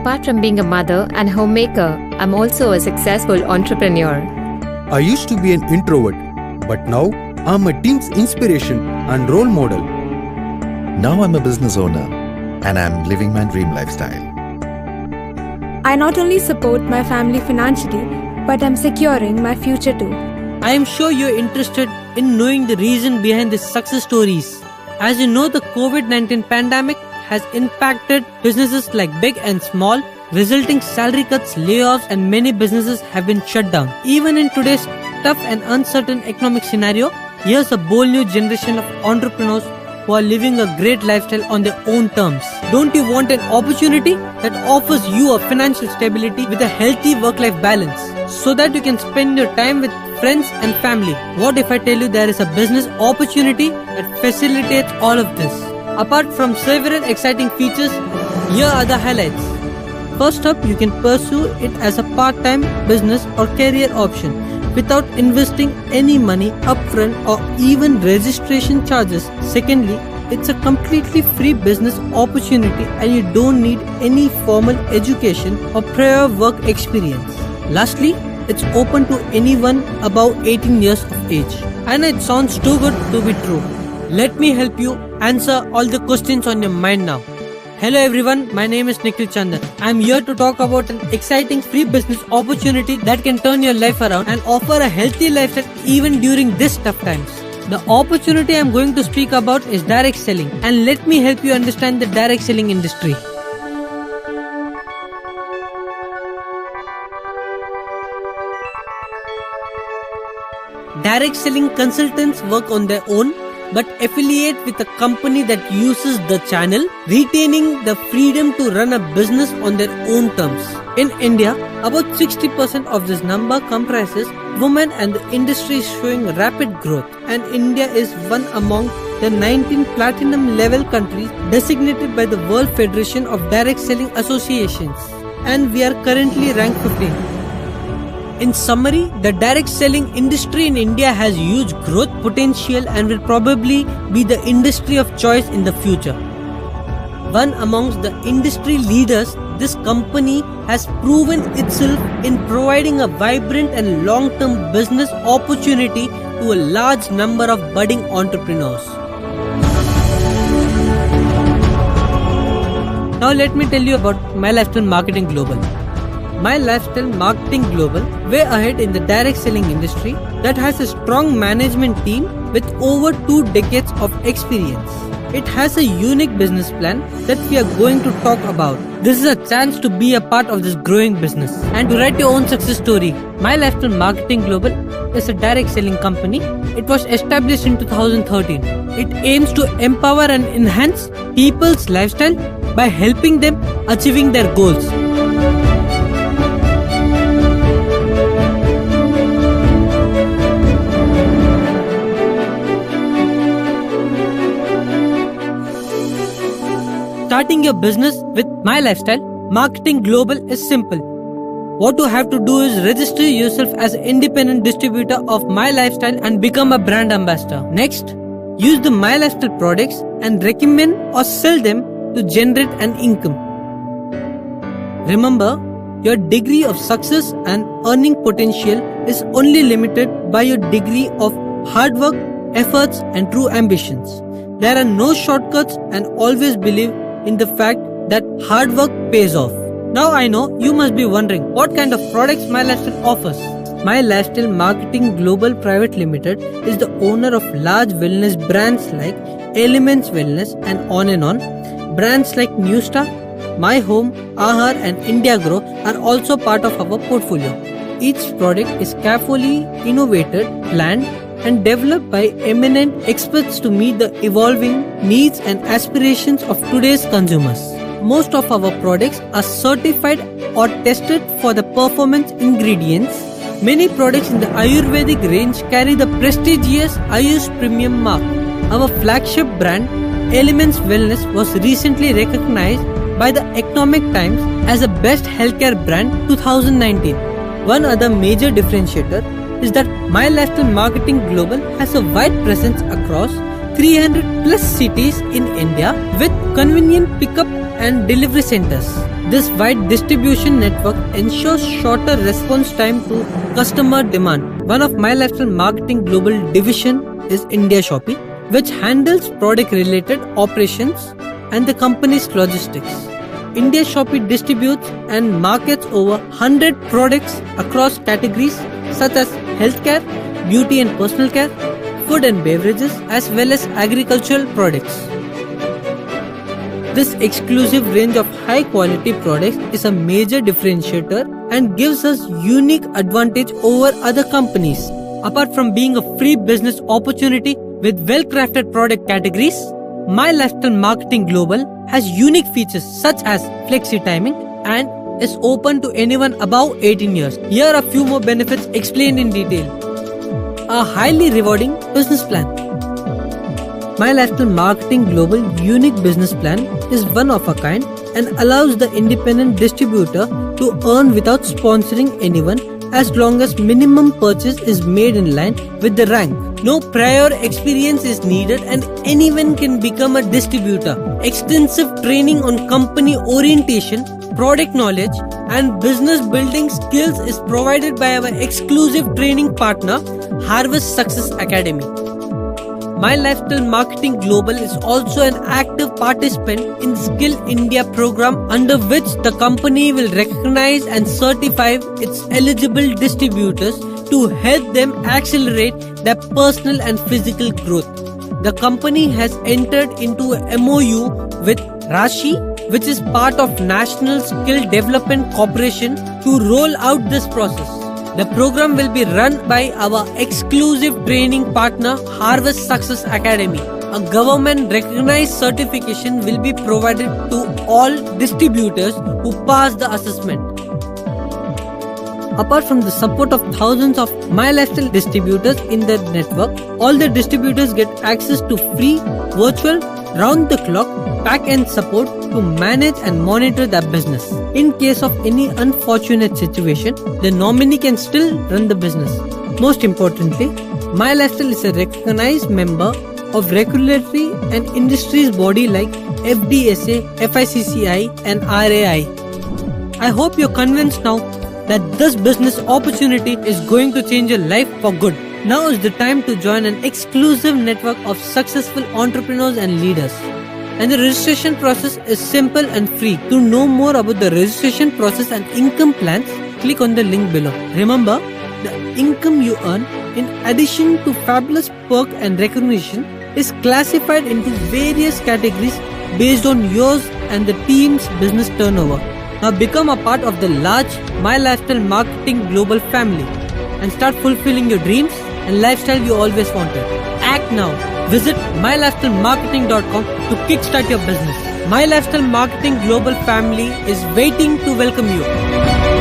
Apart from being a mother and homemaker, I'm also a successful entrepreneur. I used to be an introvert, but now I'm a team's inspiration and role model. Now I'm a business owner and I'm living my dream lifestyle. I not only support my family financially, but I'm securing my future too. I am sure you're interested in knowing the reason behind these success stories. As you know, the COVID-19 pandemic has impacted businesses like big and small, resulting salary cuts, layoffs, and many businesses have been shut down. Even in today's tough and uncertain economic scenario, here's a bold new generation of entrepreneurs who are living a great lifestyle on their own terms. Don't you want an opportunity that offers you a financial stability with a healthy work-life balance so that you can spend your time with friends and family? What if I tell you there is a business opportunity that facilitates all of this? Apart from several exciting features, here are the highlights. First up, you can pursue it as a part-time business or career option without investing any money upfront or even registration charges. Secondly, it's a completely free business opportunity and you don't need any formal education or prior work experience. Lastly, it's open to anyone above 18 years of age. And it sounds too good to be true. Let me help you answer all the questions on your mind now. Hello everyone, my name is Nikhil Chandan. I am here to talk about an exciting free business opportunity that can turn your life around and offer a healthy lifestyle even during these tough times. The opportunity I am going to speak about is direct selling, and let me help you understand the direct selling industry. Direct selling consultants work on their own but affiliate with a company that uses the channel, retaining the freedom to run a business on their own terms. In India, about 60% of this number comprises women and the industry is showing rapid growth, and India is one among the 19 platinum level countries designated by the World Federation of Direct Selling Associations, and we are currently ranked 15. In summary, the direct selling industry in India has huge growth potential and will probably be the industry of choice in the future. One amongst the industry leaders, this company has proven itself in providing a vibrant and long-term business opportunity to a large number of budding entrepreneurs. Now let me tell you about My Lifestyle Marketing Global. My Lifestyle Marketing Global, way ahead in the direct selling industry, that has a strong management team with over 2 decades of experience. It has a unique business plan that we are going to talk about. This is a chance to be a part of this growing business and to write your own success story. My Lifestyle Marketing Global is a direct selling company. It was established in 2013. It aims to empower and enhance people's lifestyle by helping them achieving their goals. Starting your business with My Lifestyle Marketing Global is simple. What you have to do is register yourself as an independent distributor of My Lifestyle and become a brand ambassador. Next, use the My Lifestyle products and recommend or sell them to generate an income. Remember, your degree of success and earning potential is only limited by your degree of hard work, efforts, and true ambitions. There are no shortcuts, and always believe in the fact that hard work pays off. Now I know you must be wondering what kind of products My Lifestyle offers. My Lifestyle Marketing Global Private Limited is the owner of large wellness brands like Elements Wellness and on. Brands like New Star, My Home, Ahar and India Grow are also part of our portfolio. Each product is carefully innovated, planned and developed by eminent experts to meet the evolving needs and aspirations of today's consumers. Most of our products are certified or tested for the performance ingredients. Many products in the Ayurvedic range carry the prestigious Ayush Premium mark. Our flagship brand, Elements Wellness, was recently recognized by the Economic Times as the best healthcare brand 2019. One other major differentiator is that My Lifestyle Marketing Global has a wide presence across 300 plus cities in India with convenient pickup and delivery centers. This wide distribution network ensures shorter response time to customer demand. One of My Lifestyle Marketing Global division is India Shopping, which handles product-related operations and the company's logistics. India Shopping distributes and markets over 100 products across categories such as healthcare, beauty and personal care, food and beverages, as well as agricultural products. This exclusive range of high-quality products is a major differentiator and gives us unique advantage over other companies. Apart from being a free business opportunity with well-crafted product categories, My Lifestyle Marketing Global has unique features such as flexi timing and is open to anyone above 18 years. Here are a few more benefits explained in detail. A highly rewarding business plan. My Lifestyle Marketing Global unique business plan is one of a kind and allows the independent distributor to earn without sponsoring anyone as long as minimum purchase is made in line with the rank. No prior experience is needed and anyone can become a distributor. Extensive training on company orientation, product knowledge and business building skills is provided by our exclusive training partner, Harvest Success Academy. My Lifestyle Marketing Global is also an active participant in Skill India program, under which the company will recognize and certify its eligible distributors to help them accelerate their personal and physical growth. The company has entered into a MOU with Rashi, which is part of National Skill Development Corporation, to roll out this process. The program will be run by our exclusive training partner, Harvest Success Academy. A government-recognized certification will be provided to all distributors who pass the assessment. Apart from the support of thousands of My Lifestyle distributors in the network, all the distributors get access to free, virtual, round-the-clock back-end support to manage and monitor their business. In case of any unfortunate situation, the nominee can still run the business. Most importantly, My Lifestyle is a recognized member of regulatory and industries body like FDSA, FICCI and RAI. I hope you're convinced now that this business opportunity is going to change your life for good. Now is the time to join an exclusive network of successful entrepreneurs and leaders. And the registration process is simple and free. To know more about the registration process and income plans, click on the link below. Remember, the income you earn, in addition to fabulous perk and recognition, is classified into various categories based on yours and the team's business turnover. Now become a part of the large My Lifestyle Marketing Global family and start fulfilling your dreams and lifestyle you always wanted. Act now. Visit mylifestylemarketing.com to kickstart your business. My Lifestyle Marketing Global family is waiting to welcome you.